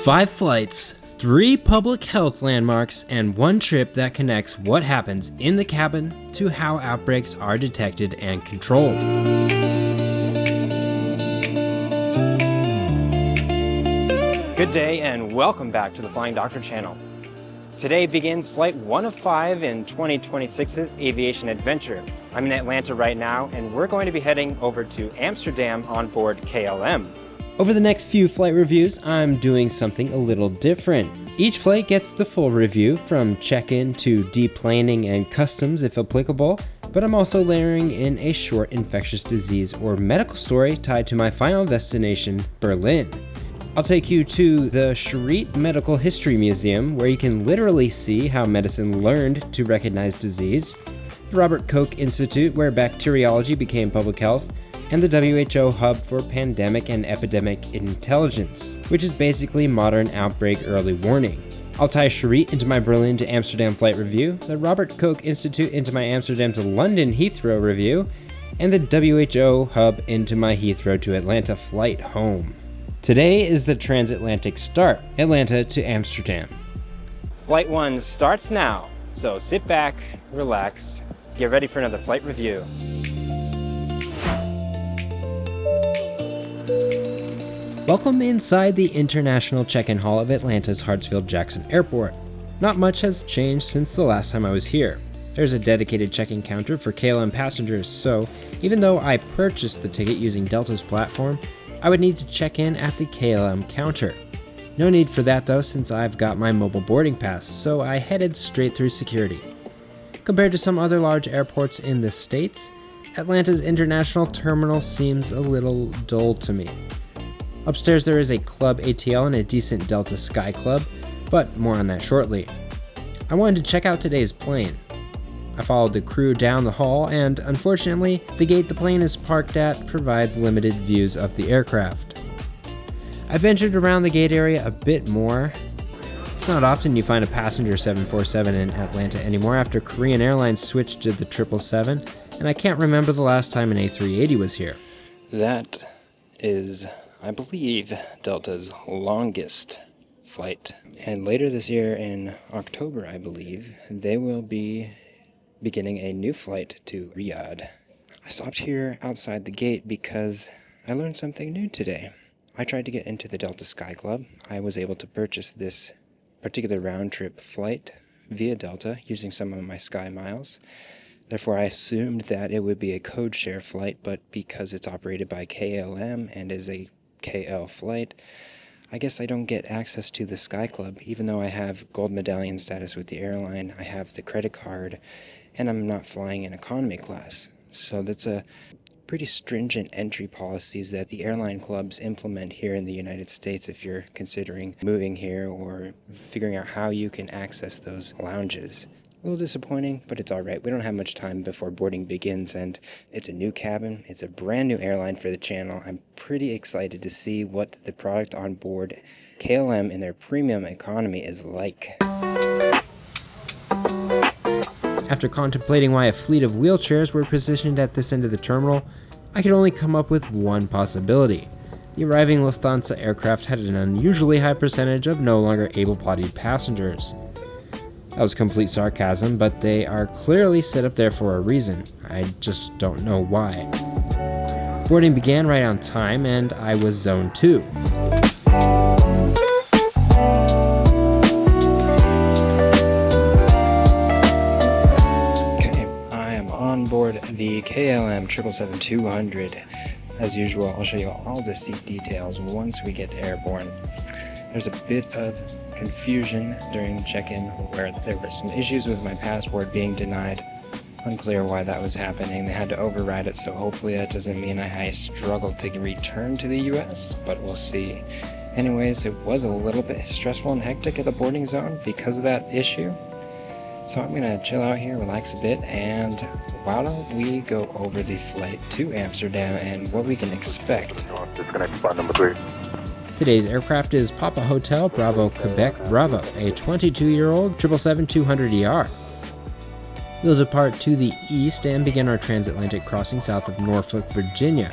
5 flights, 3 public health landmarks, and 1 trip that connects what happens in the cabin to how outbreaks are detected and controlled. Good day and welcome back to the Flying Doctor channel. Today begins flight 1 of 5 in 2026's aviation adventure. I'm in Atlanta right now and we're going to be heading over to Amsterdam on board KLM. Over the next few flight reviews, I'm doing something a little different. Each flight gets the full review from check-in to deplaning and customs if applicable, but I'm also layering in a short infectious disease or medical story tied to my final destination, Berlin. I'll take you to the Charité Medical History Museum, where you can literally see how medicine learned to recognize disease, the Robert Koch Institute, where bacteriology became public health, and the WHO Hub for Pandemic and Epidemic Intelligence, which is basically modern outbreak early warning. I'll tie Charité into my Berlin to Amsterdam flight review, the Robert Koch Institute into my Amsterdam to London Heathrow review, and the WHO Hub into my Heathrow to Atlanta flight home. Today is the transatlantic start, Atlanta to Amsterdam. Flight 1 starts now, so sit back, relax, get ready for another flight review. Welcome inside the International Check-in Hall of Atlanta's Hartsfield-Jackson Airport. Not much has changed since the last time I was here. There's a dedicated check-in counter for KLM passengers, so even though I purchased the ticket using Delta's platform, I would need to check in at the KLM counter. No need for that though, since I've got my mobile boarding pass, so I headed straight through security. Compared to some other large airports in the States, Atlanta's international terminal seems a little dull to me. Upstairs there is a Club ATL and a decent Delta Sky Club, but more on that shortly. I wanted to check out today's plane. I followed the crew down the hall, and unfortunately, the gate the plane is parked at provides limited views of the aircraft. I ventured around the gate area a bit more. It's not often you find a passenger 747 in Atlanta anymore after Korean Airlines switched to the 777, and I can't remember the last time an A380 was here. That is, I believe, Delta's longest flight. And later this year in October, I believe, they will be beginning a new flight to Riyadh. I stopped here outside the gate because I learned something new today. I tried to get into the Delta Sky Club. I was able to purchase this particular round-trip flight via Delta using some of my Sky Miles. Therefore, I assumed that it would be a code share flight, but because it's operated by KLM and is a KL flight, I guess I don't get access to the Sky Club. Even though I have gold medallion status with the airline, I have the credit card, and I'm not flying in economy class. So that's a pretty stringent entry policies that the airline clubs implement here in the United States if you're considering moving here or figuring out how you can access those lounges. A little disappointing, but it's alright. We don't have much time before boarding begins, and it's a new cabin. It's a brand new airline for the channel. I'm pretty excited to see what the product on board KLM in their premium economy is like. After contemplating why a fleet of wheelchairs were positioned at this end of the terminal, I could only come up with one possibility. The arriving Lufthansa aircraft had an unusually high percentage of no longer able-bodied passengers. That was complete sarcasm, but they are clearly set up there for a reason. I just don't know why. Boarding began right on time, and I was Zone 2. Board the KLM 777-200. As usual, I'll show you all the seat details once we get airborne. There's a bit of confusion during check-in where there were some issues with my passport being denied. Unclear why that was happening. They had to override it, so hopefully that doesn't mean I struggle to return to the US, but we'll see. Anyways, it was a little bit stressful and hectic at the boarding zone because of that issue. So I'm gonna chill out here, relax a bit, and why don't we go over the flight to Amsterdam and what we can expect. Disconnect spot number 3. Today's aircraft is Papa Hotel Bravo Quebec Bravo, a 22-year-old 777-200ER. We'll depart to the east and begin our transatlantic crossing south of Norfolk, Virginia.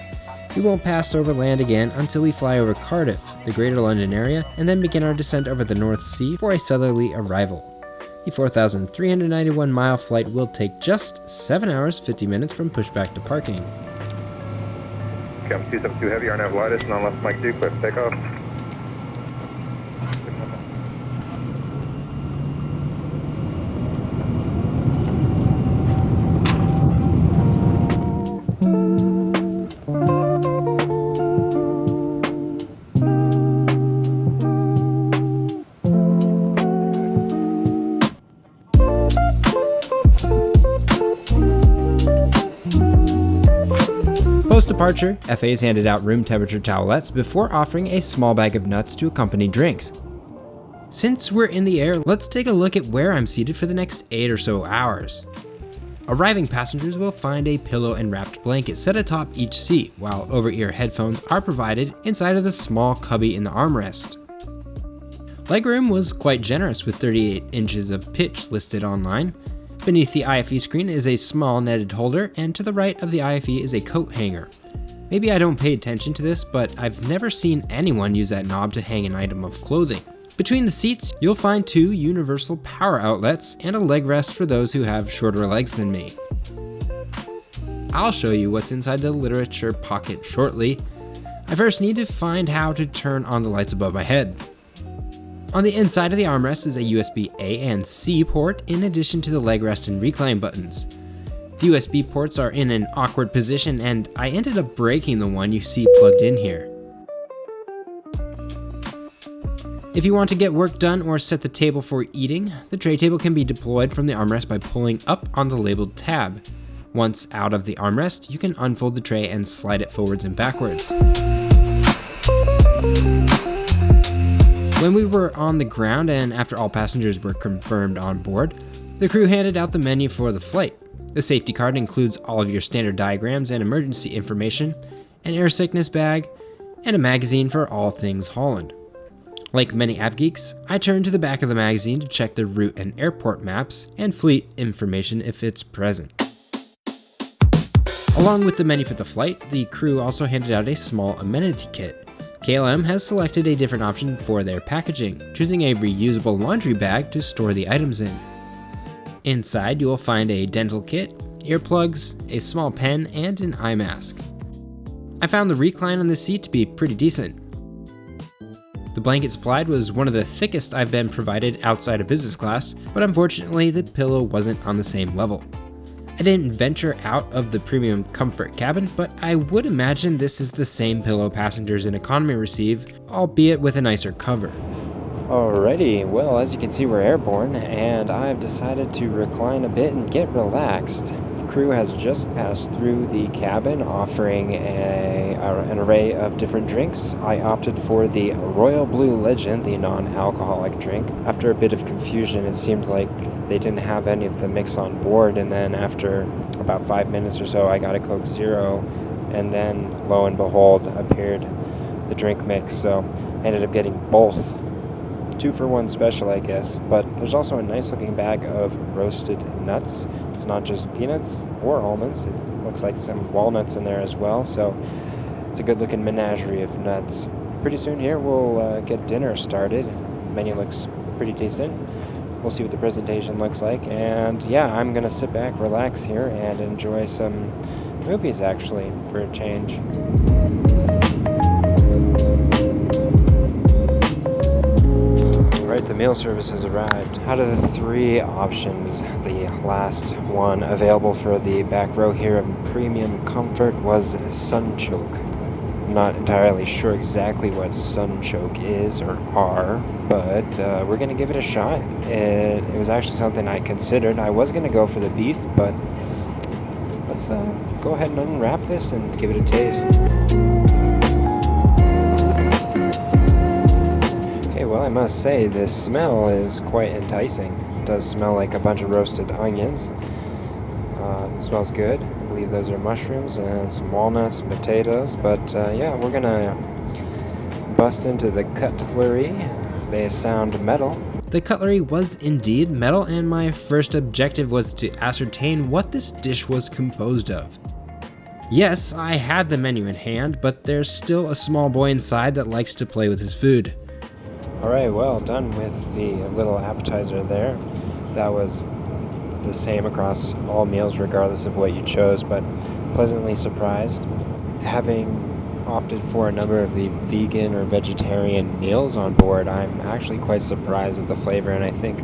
We won't pass over land again until we fly over Cardiff, the Greater London area, and then begin our descent over the North Sea for a southerly arrival. The 4,391-mile flight will take just 7 hours 50 minutes from pushback to parking. Okay, 272 heavy, RNAV widest, non-left Mike 2, quick takeoff. Post-departure, FAs handed out room temperature towelettes before offering a small bag of nuts to accompany drinks. Since we're in the air, let's take a look at where I'm seated for the next 8 or so hours. Arriving passengers will find a pillow and wrapped blanket set atop each seat, while over-ear headphones are provided inside of the small cubby in the armrest. Legroom was quite generous with 38 inches of pitch listed online. Beneath the IFE screen is a small netted holder, and to the right of the IFE is a coat hanger. Maybe I don't pay attention to this, but I've never seen anyone use that knob to hang an item of clothing. Between the seats, you'll find 2 universal power outlets and a leg rest for those who have shorter legs than me. I'll show you what's inside the literature pocket shortly. I first need to find how to turn on the lights above my head. On the inside of the armrest is a USB A and C port in addition to the leg rest and recline buttons. The USB ports are in an awkward position, and I ended up breaking the one you see plugged in here. If you want to get work done or set the table for eating, the tray table can be deployed from the armrest by pulling up on the labeled tab. Once out of the armrest, you can unfold the tray and slide it forwards and backwards. When we were on the ground and after all passengers were confirmed on board, the crew handed out the menu for the flight. The safety card includes all of your standard diagrams and emergency information, an air sickness bag, and a magazine for all things Holland. Like many app geeks, I turned to the back of the magazine to check the route and airport maps and fleet information if it's present. Along with the menu for the flight, the crew also handed out a small amenity kit. KLM has selected a different option for their packaging, choosing a reusable laundry bag to store the items in. Inside, you will find a dental kit, earplugs, a small pen, and an eye mask. I found the recline on the seat to be pretty decent. The blanket supplied was one of the thickest I've been provided outside of business class, but unfortunately the pillow wasn't on the same level. I didn't venture out of the premium comfort cabin, but I would imagine this is the same pillow passengers in economy receive, albeit with a nicer cover. Alrighty, well, as you can see, we're airborne, and I've decided to recline a bit and get relaxed. The crew has just passed through the cabin, offering an array of different drinks. I opted for the Royal Blue Legend, the non-alcoholic drink. After a bit of confusion, it seemed like they didn't have any of the mix on board, and then after about 5 minutes or so, I got a Coke Zero, and then, lo and behold, appeared the drink mix, so I ended up getting both. 2-for-1 special, I guess, but there's also a nice looking bag of roasted nuts. It's not just peanuts or almonds, it looks like some walnuts in there as well, so it's a good looking menagerie of nuts. Pretty soon here we'll get dinner started. The menu looks pretty decent. We'll see what the presentation looks like, and yeah, I'm gonna sit back, relax here, and enjoy some movies actually, for a change. The meal service has arrived. Out of the 3 options, the last one available for the back row here of premium comfort was sunchoke. I'm not entirely sure exactly what sunchoke is or are, but we're going to give it a shot. It was actually something I considered. I was going to go for the beef, but let's go ahead and unwrap this and give it a taste. Well, I must say, this smell is quite enticing. It does smell like a bunch of roasted onions. It smells good. I believe those are mushrooms and some walnuts and potatoes. But yeah, we're gonna bust into the cutlery. They sound metal. The cutlery was indeed metal, and my first objective was to ascertain what this dish was composed of. Yes, I had the menu in hand, but there's still a small boy inside that likes to play with his food. Alright, well, done with the little appetizer there. That was the same across all meals regardless of what you chose, but pleasantly surprised. Having opted for a number of the vegan or vegetarian meals on board, I'm actually quite surprised at the flavor, and I think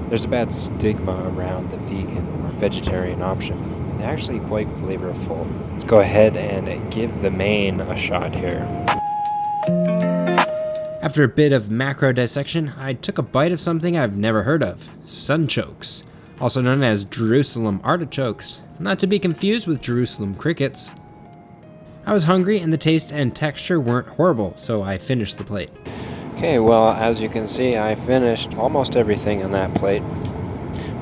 there's a bad stigma around the vegan or vegetarian options. They're actually quite flavorful. Let's go ahead and give the main a shot here. After a bit of macro dissection, I took a bite of something I've never heard of, sunchokes, also known as Jerusalem artichokes, not to be confused with Jerusalem crickets. I was hungry and the taste and texture weren't horrible, so I finished the plate. Okay, well, as you can see, I finished almost everything on that plate.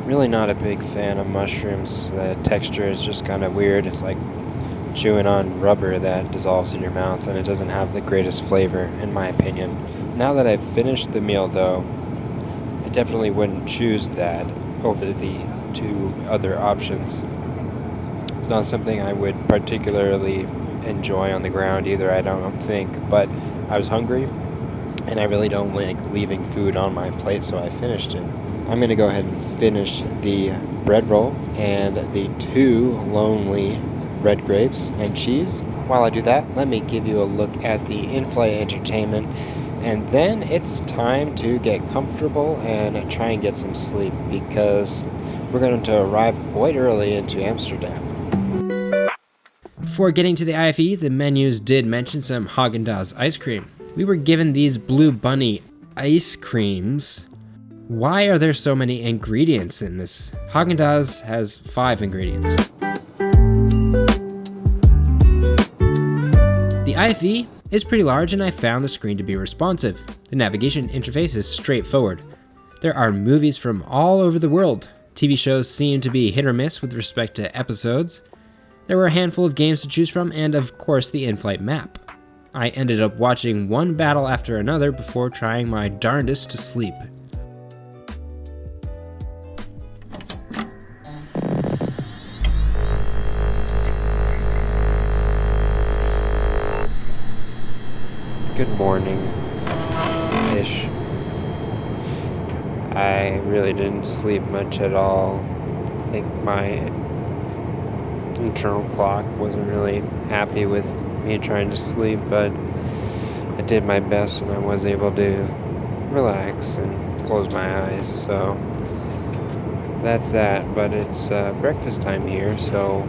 Really not a big fan of mushrooms. The texture is just kind of weird. It's like chewing on rubber that dissolves in your mouth, and it doesn't have the greatest flavor, in my opinion. Now that I've finished the meal, though, I definitely wouldn't choose that over the two other options. It's not something I would particularly enjoy on the ground either, I don't think, but I was hungry and I really don't like leaving food on my plate, so I finished it. I'm going to go ahead and finish the bread roll and the 2 lonely red grapes and cheese. While I do that, let me give you a look at the in-flight entertainment, and then it's time to get comfortable and try and get some sleep because we're going to arrive quite early into Amsterdam. Before getting to the IFE, the menus did mention some Haagen-Dazs ice cream. We were given these Blue Bunny ice creams. Why are there so many ingredients in this? Haagen-Dazs has 5 ingredients. The IFE is pretty large and I found the screen to be responsive. The navigation interface is straightforward. There are movies from all over the world. TV shows seem to be hit or miss with respect to episodes. There were a handful of games to choose from, and of course the in-flight map. I ended up watching one battle after another before trying my darndest to sleep. Good morning-ish. I really didn't sleep much at all. I think my internal clock wasn't really happy with me trying to sleep, but I did my best and I was able to relax and close my eyes, so that's that. But it's breakfast time here, so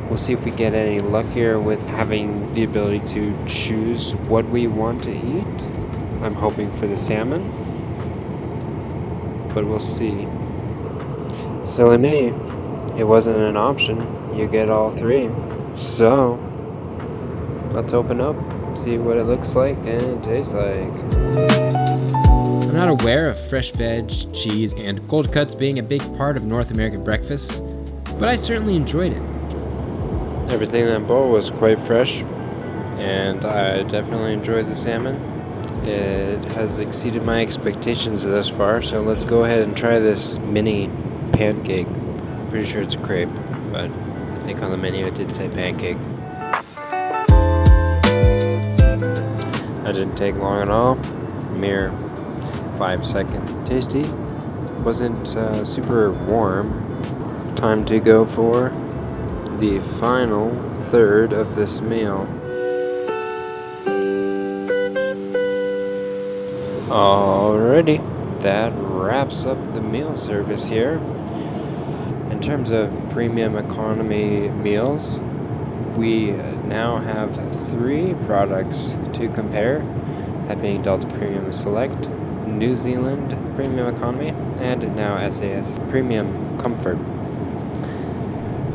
we'll see if we get any luckier with having the ability to choose what we want to eat. I'm hoping for the salmon, but we'll see. Silly me, it wasn't an option. You get all 3. So, let's open up, see what it looks like and tastes like. I'm not aware of fresh veg, cheese, and cold cuts being a big part of North American breakfasts, but I certainly enjoyed it. Everything in that bowl was quite fresh, and I definitely enjoyed the salmon. It has exceeded my expectations thus far, so let's go ahead and try this mini pancake. Pretty sure it's a crepe, but I think on the menu it did say pancake. That didn't take long at all. Mere 5-second. Tasty. Wasn't super warm. Time to go for the final third of this meal. Alrighty, that wraps up the meal service here. In terms of premium economy meals, we now have 3 products to compare, that being Delta Premium Select, New Zealand Premium Economy, and now SAS Premium Comfort.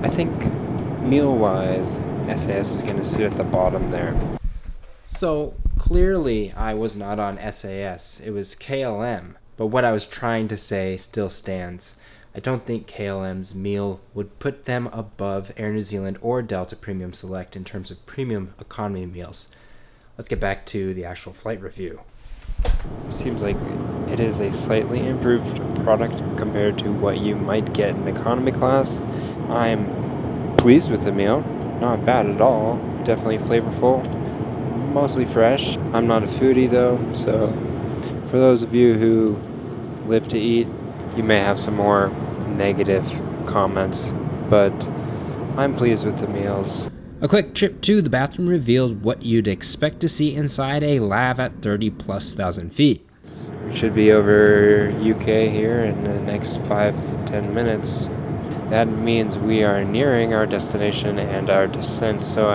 I think meal-wise, SAS is going to sit at the bottom there. So clearly I was not on SAS, it was KLM, but what I was trying to say still stands. I don't think KLM's meal would put them above Air New Zealand or Delta Premium Select in terms of premium economy meals. Let's get back to the actual flight review. Seems like it is a slightly improved product compared to what you might get in economy class. I'm pleased with the meal. not bad at all. Definitely flavorful, mostly fresh. I'm not a foodie though, so for those of you who live to eat, you may have some more negative comments, but I'm pleased with the meals. A quick trip to the bathroom revealed what you'd expect to see inside a lav at 30,000+ feet. We should be over UK here in the next 5-10 minutes. That means we are nearing our destination and our descent, so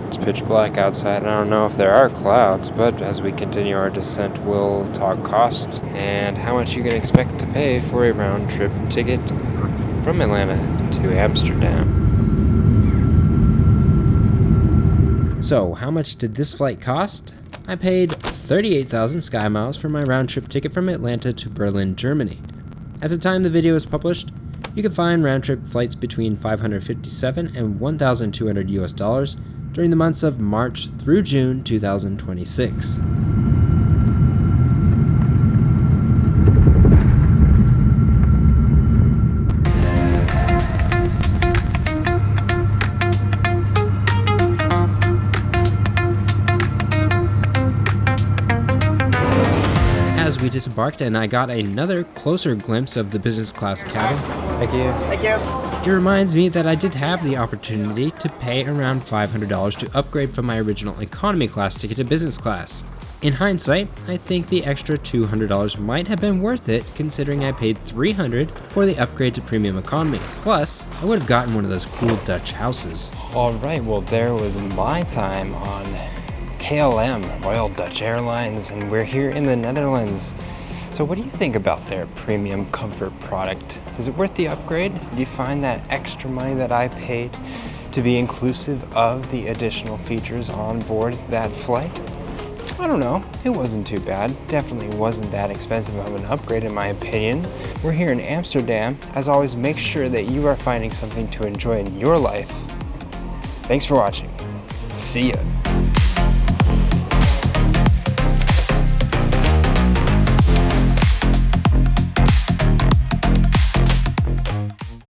it's pitch black outside. I don't know if there are clouds, but as we continue our descent, we'll talk cost and how much you can expect to pay for a round trip ticket from Atlanta to Amsterdam. So, how much did this flight cost? I paid 38,000 sky miles for my round trip ticket from Atlanta to Berlin, Germany. At the time the video was published, you can find round trip flights between $557 and $1,200 during the months of March through June 2026. As we disembarked and I got another closer glimpse of the business class cabin. Thank you. Thank you. It reminds me that I did have the opportunity to pay around $500 to upgrade from my original economy class ticket to business class. In hindsight, I think the extra $200 might have been worth it, considering I paid $300 for the upgrade to premium economy. Plus, I would have gotten one of those cool Dutch houses. Alright, well there was my time on KLM, Royal Dutch Airlines, and we're here in the Netherlands. So what do you think about their premium comfort product? Is it worth the upgrade? Do you find that extra money that I paid to be inclusive of the additional features on board that flight? I don't know, it wasn't too bad. Definitely wasn't that expensive of an upgrade in my opinion. We're here in Amsterdam. As always, make sure that you are finding something to enjoy in your life. Thanks for watching. See ya.